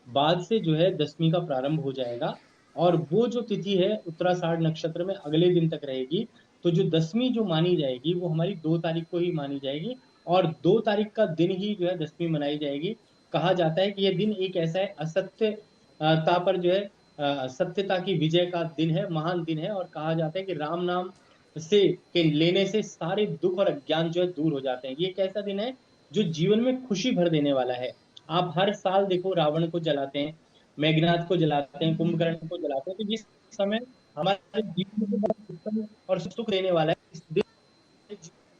बाद से जो है दशमी का प्रारंभ हो जाएगा, और वो जो तिथि है उत्तराषाढ़ नक्षत्र में अगले दिन तक रहेगी। तो जो दशमी जो मानी जाएगी वो हमारी 2 तारीख को ही मानी जाएगी, और 2 तारीख का दिन ही जो है दशमी मनाई जाएगी। कहा जाता है कि यह दिन एक ऐसा है असत्यता पर जो है सत्यता की विजय का दिन है, महान दिन है, और कहा जाता है कि राम नाम से के लेने से सारे दुख और अज्ञान जो है दूर हो जाते हैं। ये एक ऐसा दिन है जो जीवन में खुशी भर देने वाला है। आप हर साल देखो रावण को जलाते हैं, मेघनाथ को जलाते हैं, कुंभकर्ण को जलाते हैं, तो जिस समय हमारे जीवन को बड़ा उत्तम और सुख देने वाला है, इस दिन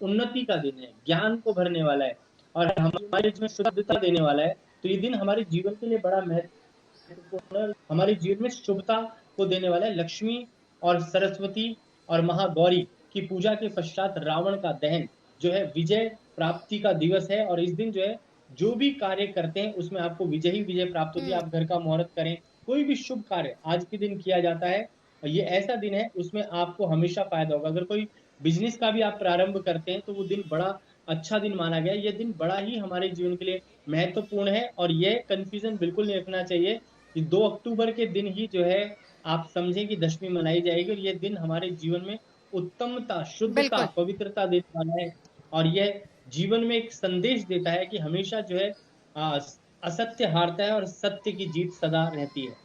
उन्नति का दिन है, ज्ञान को भरने वाला है और हमारे जीवन में शुद्धता देने वाला है, तो ये दिन हमारे जीवन के लिए बड़ा महत्वपूर्ण, हमारे जीवन में शुभता को देने वाला है। लक्ष्मी और सरस्वती और महागौरी की पूजा के पश्चात रावण का दहन जो है विजय प्राप्ति का दिवस है, और इस दिन जो है जो भी कार्य करते हैं उसमें आपको विजय प्राप्त होती है। आप घर का मुहूर्त करें, कोई भी शुभ कार्य आज के दिन किया जाता है, और ये ऐसा दिन है उसमें आपको हमेशा फायदा होगा। अगर कोई बिजनेस का भी आप प्रारंभ करते हैं तो वो दिन बड़ा अच्छा दिन माना गया है। ये दिन बड़ा ही हमारे जीवन के लिए महत्वपूर्ण है, और ये कंफ्यूजन बिल्कुल नहीं रखना चाहिए कि 2 अक्टूबर के दिन ही जो है आप समझें कि दशमी मनाई जाएगी, और ये दिन हमारे जीवन में उत्तमता, शुद्धता, पवित्रता देने वाला है, और यह जीवन में एक संदेश देता है कि हमेशा जो है असत्य हारता है और सत्य की जीत सदा रहती है।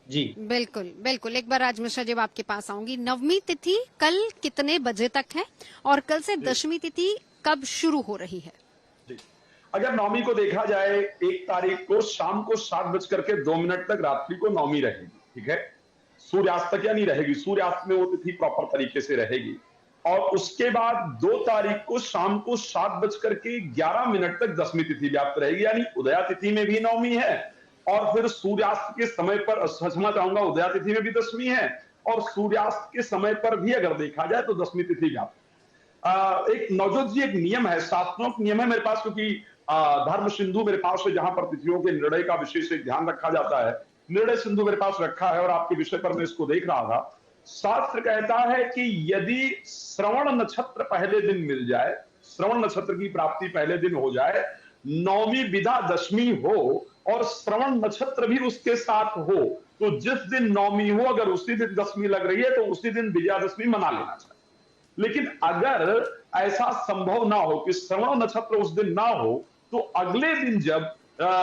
जी बिल्कुल बिल्कुल। एक बार राज मिश्रा जी आपके पास आऊंगी। नवमी तिथि कल कितने बजे तक है और कल से दशमी तिथि कब शुरू हो रही है? जी, अगर नवमी को देखा जाए 1 तारीख को शाम को 7:02 तक रात्रि को नवमी रहेगी, ठीक है, सूर्यास्त तक या नहीं रहेगी, सूर्यास्त में वो तिथि प्रॉपर तरीके से रहेगी, और उसके बाद 2 तारीख को शाम को 7:11 तक दशमी तिथि व्याप्त रहेगी, यानी उदया तिथि में भी नवमी है और फिर सूर्यास्त के समय पर, समझना चाहूंगा, उदया तिथि में भी दशमी है और सूर्यास्त के समय पर भी अगर देखा जाए तो दशमी तिथि व्याप्त। एक नवजोत जी, एक नियम है, शास्त्रोक्त नियम है मेरे पास, क्योंकि धर्म सिंधु मेरे पास है जहां पर तिथियों के निर्णय का विशेष ध्यान रखा जाता है, निर्णय सिंधु मेरे पास रखा है और आपके विषय पर मैं इसको देख रहा था। शास्त्र कहता है कि यदि श्रवण नक्षत्र पहले दिन मिल जाए, श्रवण नक्षत्र की प्राप्ति पहले दिन हो जाए, नौवीं विदा दशमी हो और श्रवण नक्षत्र भी उसके साथ हो, तो जिस दिन नौमी हो अगर उसी दिन दशमी लग रही है तो उसी दिन विजयादशमी मना लेना चाहिए। लेकिन अगर ऐसा संभव ना हो कि श्रवण नक्षत्र उस दिन ना हो, तो अगले दिन जब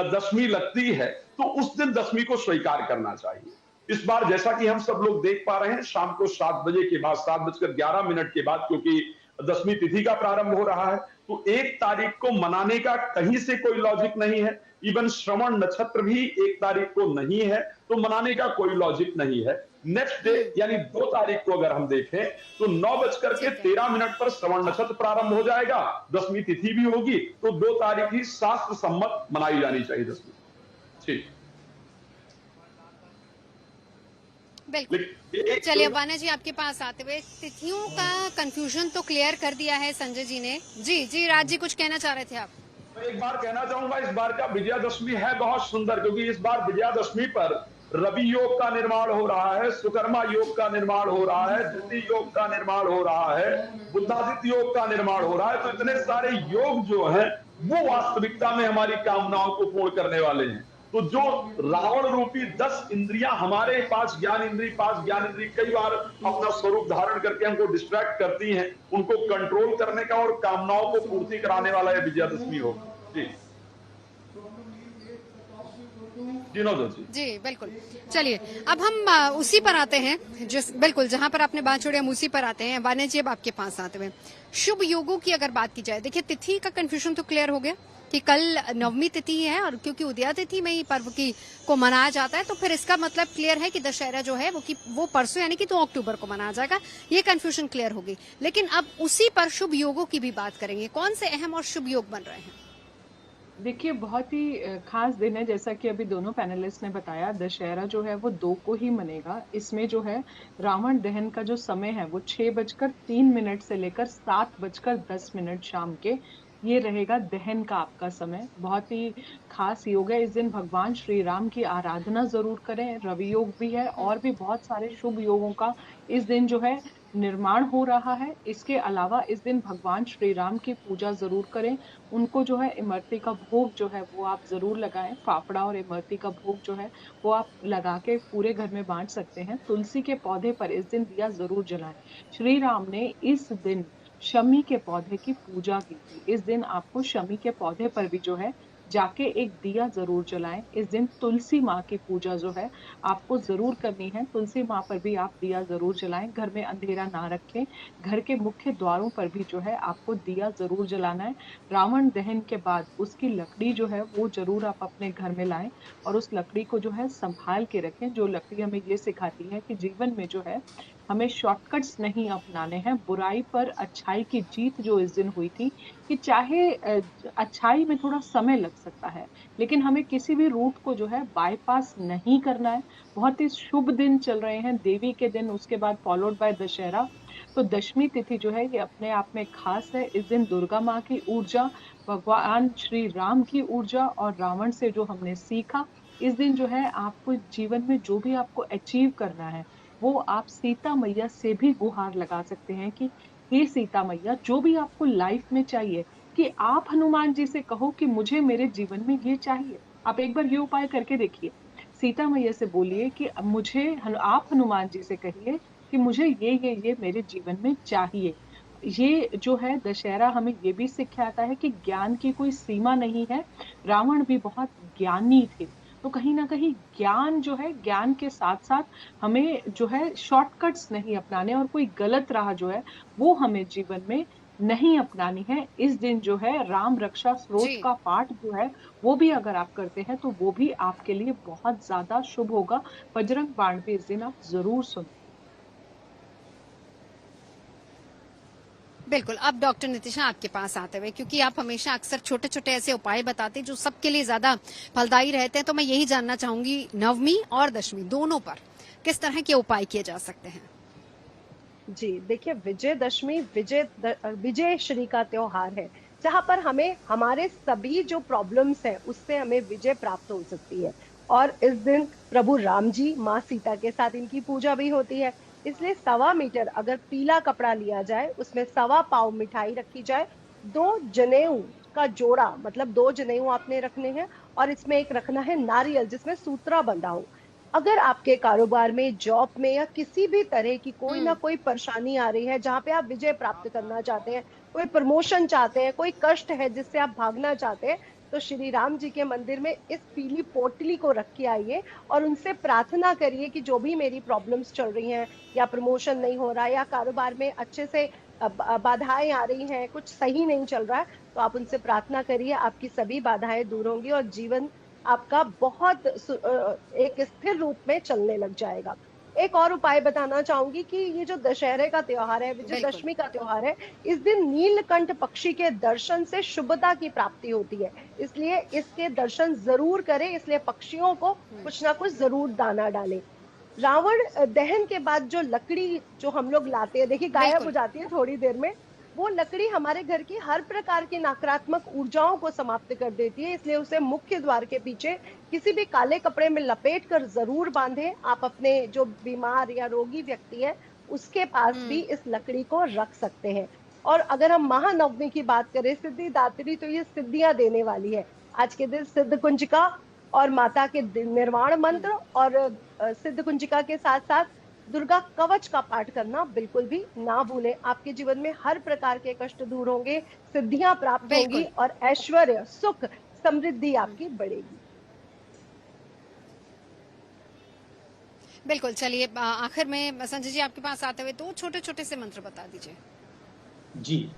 दशमी लगती है तो उस दिन दशमी को स्वीकार करना चाहिए। इस बार जैसा कि हम सब लोग देख पा रहे हैं, शाम को 7 बजे के बाद, 7:11 के बाद, क्योंकि दशमी तिथि का प्रारंभ हो रहा है, तो 1 तारीख को मनाने का कहीं से कोई लॉजिक नहीं है। इवन श्रवण नक्षत्र भी 1 तारीख को नहीं है, तो मनाने का कोई लॉजिक नहीं है। नेक्स्ट डे यानी 2 तारीख को अगर हम देखें तो 9:13 पर श्रवण नक्षत्र प्रारंभ हो जाएगा, दशमी तिथि भी होगी, तो 2 तारीख ही शास्त्र सम्मत मनाई जानी चाहिए दशमी। ठीक, बिल्कुल। चलिए बाना जी आपके पास आते हुए, तिथियों का कंफ्यूजन तो क्लियर कर दिया है संजय जी ने। जी राज जी कुछ कहना चाह रहे थे आप? मैं एक बार कहना चाहूंगा, इस बार का विजयादशमी है बहुत सुंदर, क्योंकि इस बार विजयादशमी पर रवि योग का निर्माण हो रहा है, सुकर्मा योग का निर्माण हो रहा है, धृति योग का निर्माण हो रहा है, बुद्धादित्य योग का निर्माण हो रहा है। तो इतने सारे योग जो है वो वास्तविकता में हमारी कामनाओं को पूर्ण करने वाले हैं। तो जो रावण रूपी 10 इंद्रियां हमारे पास, ज्ञान इंद्री कई बार अपना स्वरूप धारण करके हमको डिस्ट्रैक्ट करती हैं, उनको कंट्रोल करने का और कामनाओं को पूर्ति कराने वाला यह विजयादशमी होगा। जी बिल्कुल। चलिए अब हम उसी पर आते हैं, जिस बिल्कुल जहां पर आपने बात छोड़ी हम उसी पर आते हैं। बाने जी अब आपके पास आते हुए, शुभ योगों की अगर बात की जाए, देखिए तिथि का कंफ्यूजन तो क्लियर हो गया कि कल नवमी तिथि है, और क्योंकि उदया तिथि में ही पर्व को मनाया जाता है, तो फिर इसका मतलब क्लियर है कि दशहरा जो है वो परसों यानी कि 2 अक्टूबर को मनाया जाएगा। ये कंफ्यूजन क्लियर होगी। लेकिन अब उसी पर शुभ योगों की भी बात करेंगे, कौन से अहम और शुभ योग बन रहे हैं? देखिए बहुत ही खास दिन है, जैसा कि अभी दोनों पैनलिस्ट ने बताया, दशहरा जो है वो 2 को ही मनेगा। इसमें जो है रावण दहन का जो समय है वो 6:03 से लेकर 7:10 शाम के, ये रहेगा दहन का आपका समय। बहुत ही खास योग है। इस दिन भगवान श्री राम की आराधना जरूर करें। रवि योग भी है और भी बहुत सारे शुभ योगों का इस दिन जो है निर्माण हो रहा है। इसके अलावा इस दिन भगवान श्री राम की पूजा जरूर करें। उनको जो है इमरती का भोग जो है वो आप जरूर लगाएं। फाफड़ा और इमरती का भोग जो है वो आप लगा के पूरे घर में बांट सकते हैं। तुलसी के पौधे पर इस दिन दिया जरूर जलाएं। श्री राम ने इस दिन शमी के पौधे की पूजा की थी। इस दिन आपको शमी के पौधे पर भी जो है जाके एक दिया जरूर जलाएं। इस दिन तुलसी माँ की पूजा जो है आपको जरूर करनी है। तुलसी माँ पर भी आप दिया जरूर जलाएं। घर में अंधेरा ना रखें। घर के मुख्य द्वारों पर भी जो है आपको दिया जरूर जलाना है। रावण दहन के बाद उसकी लकड़ी जो है वो जरूर आप अपने घर में लाएं और उस लकड़ी को जो है संभाल के रखें। जो लकड़ी हमें ये सिखाती है कि जीवन में जो है हमें शॉर्टकट्स नहीं अपनाने हैं। बुराई पर अच्छाई की जीत जो इस दिन हुई थी कि चाहे अच्छाई में थोड़ा समय लग सकता है, लेकिन हमें किसी भी रूट को जो है बाईपास नहीं करना है। बहुत ही शुभ दिन चल रहे हैं, देवी के दिन, उसके बाद फॉलोड बाय दशहरा। तो दशमी तिथि जो है ये अपने आप में खास है। इस दिन दुर्गा माँ की ऊर्जा, भगवान श्री राम की ऊर्जा और रावण से जो हमने सीखा, इस दिन जो है आपको जीवन में जो भी आपको अचीव करना है वो आप सीता मैया से भी गुहार लगा सकते हैं कि हे सीता मैया, जो भी आपको लाइफ में चाहिए, कि आप हनुमान जी से कहो कि मुझे मेरे जीवन में ये चाहिए। आप एक बार ये उपाय करके देखिए। सीता मैया से बोलिए कि आप हनुमान जी से कहिए कि मुझे ये मेरे जीवन में चाहिए। ये जो है दशहरा हमें ये भी सिखाता है कि ज्ञान की कोई सीमा नहीं है। रावण भी बहुत ज्ञानी थे, तो कहीं ना कहीं ज्ञान जो है, ज्ञान के साथ साथ हमें जो है शॉर्टकट्स नहीं अपनाने और कोई गलत राह जो है वो हमें जीवन में नहीं अपनानी है। इस दिन जो है राम रक्षा स्रोत का पाठ जो है वो भी अगर आप करते हैं तो वो भी आपके लिए बहुत ज्यादा शुभ होगा। बजरंग बाण भी इस दिन आप जरूर सुन। बिल्कुल। अब डॉक्टर नितिशा आपके पास आते हुए, क्योंकि आप हमेशा अक्सर छोटे छोटे ऐसे उपाय बताते हैं जो सबके लिए ज्यादा फलदायी रहते हैं, तो मैं यही जानना चाहूंगी नवमी और दशमी दोनों पर किस तरह के उपाय किए जा सकते हैं। जी देखिए, विजयदशमी विजय श्री का त्योहार है, जहाँ पर हमें हमारे सभी जो प्रॉब्लम्स हैं उससे हमें विजय प्राप्त हो सकती है। और इस दिन प्रभु राम जी माँ सीता के साथ इनकी पूजा भी होती है। इसलिए 1.25 मीटर अगर पीला कपड़ा लिया जाए, उसमें 1.25 पाव मिठाई रखी जाए, 2 जनेऊ का जोड़ा, मतलब 2 जनेऊ आपने रखने हैं, और इसमें एक रखना है नारियल जिसमें सूत्रा बंधा हो। अगर आपके कारोबार में, जॉब में या किसी भी तरह की कोई ना कोई परेशानी आ रही है जहाँ पे आप विजय प्राप्त करना चाहते हैं, कोई प्रमोशन चाहते हैं, कोई कष्ट है जिससे आप भागना चाहते हैं, तो श्री राम जी के मंदिर में इस पीली पोटली को रख के आइए और उनसे प्रार्थना करिए कि जो भी मेरी प्रॉब्लम्स चल रही हैं, या प्रमोशन नहीं हो रहा, या कारोबार में अच्छे से बाधाएं आ रही हैं, कुछ सही नहीं चल रहा है, तो आप उनसे प्रार्थना करिए, आपकी सभी बाधाएं दूर होंगी और जीवन आपका बहुत एक स्थिर रूप में चलने लग जाएगा। एक और उपाय बताना चाहूंगी कि ये जो दशहरे का त्योहार है, विजयदशमी का त्योहार है, इस दिन नीलकंठ पक्षी के दर्शन से शुभता की प्राप्ति होती है, इसलिए इसके दर्शन जरूर करें। इसलिए पक्षियों को कुछ ना कुछ जरूर दाना डालें। रावण दहन के बाद जो लकड़ी जो हम लोग लाते हैं, देखिए गायब हो जाती है थोड़ी देर में, वो लकड़ी हमारे घर की हर प्रकार की नकारात्मक ऊर्जाओं को समाप्त कर देती है। इसलिए उसे मुख्य द्वार के पीछे किसी भी काले कपड़े में लपेट कर जरूर बांधें। आप अपने जो बीमार या रोगी व्यक्ति है उसके पास भी इस लकड़ी को रख सकते हैं। और अगर हम महानवमी की बात करें, सिद्धिदात्री, तो ये सिद्धियां देने वाली है। आज के दिन सिद्ध कुंजिका और माता के निर्वाण मंत्र और सिद्ध कुंजिका के साथ साथ दुर्गा कवच का पाठ करना बिल्कुल भी ना भूलें। आपके जीवन में हर प्रकार के कष्ट दूर होंगे, सिद्धियां प्राप्त होंगी और ऐश्वर्य, सुख, समृद्धि आपकी बढ़ेगी। बिल्कुल। चलिए आखिर में संजय जी आपके पास आते हुए 2 छोटे छोटे से मंत्र बता दीजिए। जी,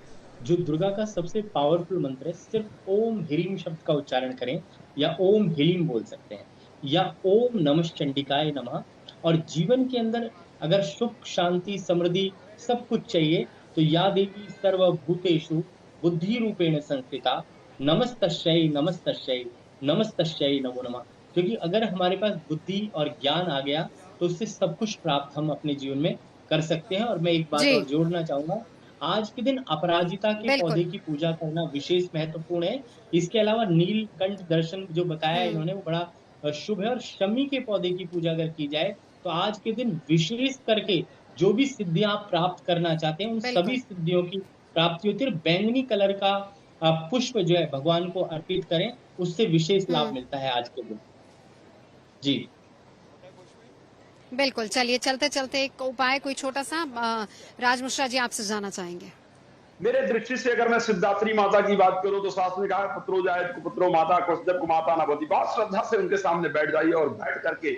जो दुर्गा का सबसे पावरफुल मंत्र है, सिर्फ ओम ह्रीम शब्द का उच्चारण करें, या ओम ह्रीम बोल सकते हैं, या ओम नमः चंडिकाय नमः। और जीवन के अंदर अगर सुख, शांति, समृद्धि सब कुछ चाहिए तो या देवी सर्वभूतेषु बुद्धि रूपेण संस्थिता नमस्तस्यै नमस्तस्यै नमस्तस्यै नमो नमः। क्योंकि अगर हमारे पास बुद्धि और ज्ञान आ गया तो उससे सब कुछ प्राप्त हम अपने जीवन में कर सकते हैं। और मैं एक बात और जोड़ना चाहूंगा, आज के दिन अपराजिता के पौधे की पूजा करना विशेष महत्वपूर्ण है। इसके अलावा नीलकंठ दर्शन जो बताया इन्होंने वो बड़ा शुभ है। और शमी के पौधे की पूजा अगर की जाए तो आज के दिन विशेष करके जो भी सिद्धियां आप प्राप्त करना चाहते हैं उन सभी सिद्धियों की प्राप्ति होती है। बैंगनी कलर का पुष्प जो है भगवान को अर्पित करें, उससे विशेष लाभ मिलता है आज के दिन। जी बिल्कुल। चलिए चलते चलते एक उपाय कोई छोटा सा राज मिश्रा जी आपसे जानना चाहेंगे। मेरे दृष्टि से अगर मैं सिद्धात्री माता की बात करूं तो शास्त्र ने कहा पुत्रो जायत पुत्रो माता कौशल को माता न भवति। बहुत श्रद्धा से उनके सामने बैठ जाइए और बैठ करके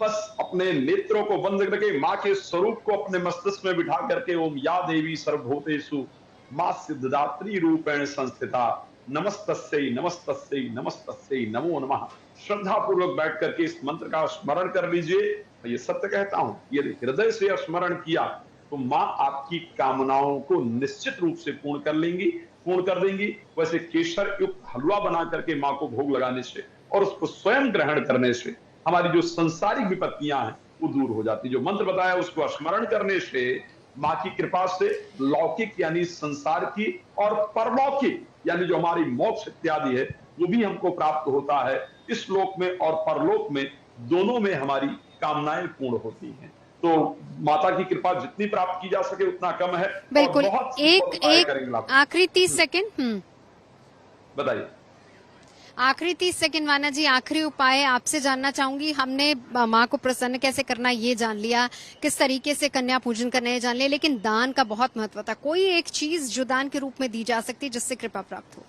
बस अपने नेत्रों को बंद करके माँ के स्वरूप को अपने मस्तिष्क में बिठा करके ओम या देवी सर्वभूतेषु माँ सिद्धात्री रूपेण संस्थिता नमस्तस्यै नमस्तस्यै नमस्तस्यै नमो नमः। श्रद्धा पूर्वक बैठ करके इस मंत्र का स्मरण कर लीजिए। ये सत्य कहता हूं, यदि हृदय से स्मरण किया तो माँ आपकी कामनाओं को निश्चित रूप से पूर्ण कर देंगी। वैसे केसर युक्त हलवा बना करके माँ को भोग लगाने से और उसको स्वयं ग्रहण करने से हमारी जो संसारिक विपत्तियां हैं वो दूर हो जाती। जो मंत्र बताया उसको स्मरण करने से माँ की कृपा से लौकिक यानी संसार की और परलौकिक यानी जो हमारी मोक्ष इत्यादि है वो भी हमको प्राप्त होता है। इस लोक में और परलोक में दोनों में हमारी कामनाएं पूर्ण होती हैं। तो माता की कृपा जितनी प्राप्त की जा सके उतना कम है। बिल्कुल। एक आखिरी 30 सेकंड बताइए। आखिरी 30 सेकंड वाना जी, आखिरी उपाय आपसे जानना चाहूंगी। हमने माँ को प्रसन्न कैसे करना ये जान लिया, किस तरीके से कन्या पूजन करना ये जान लिया, लेकिन दान का बहुत महत्व था। कोई एक चीज जो दान के रूप में दी जा सकती है जिससे कृपा प्राप्त हो?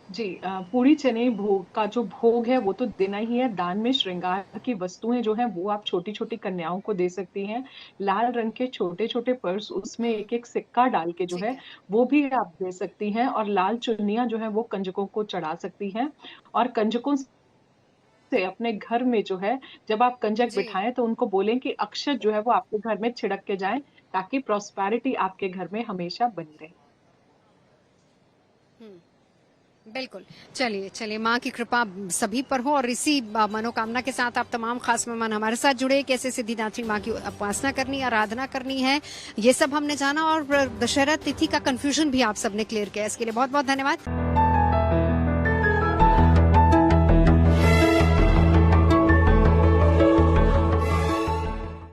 जी, पूरी चने भोग का जो भोग है वो तो देना ही है। दान में श्रृंगार की वस्तुएं जो है वो आप छोटी छोटी कन्याओं को दे सकती हैं। लाल रंग के छोटे छोटे पर्स, उसमें एक एक सिक्का डाल के जो है वो भी आप दे सकती हैं। और लाल चुन्नियां जो है वो कंजकों को चढ़ा सकती हैं। और कंजकों से अपने घर में जो है जब आप कंजक बिठाएं तो उनको बोलें कि अक्षत जो है वो आपके घर में छिड़क के जाए ताकि प्रॉस्पेरिटी आपके घर में हमेशा बनी रहे। बिल्कुल। चलिए माँ की कृपा सभी पर हो और इसी मनोकामना के साथ आप तमाम खास मेहमान हमारे साथ जुड़े। कैसे सिद्धिदात्री माँ की उपासना करनी, आराधना करनी है, ये सब हमने जाना और दशहरा तिथि का कंफ्यूजन भी आप सबने क्लियर किया। इसके लिए बहुत बहुत धन्यवाद।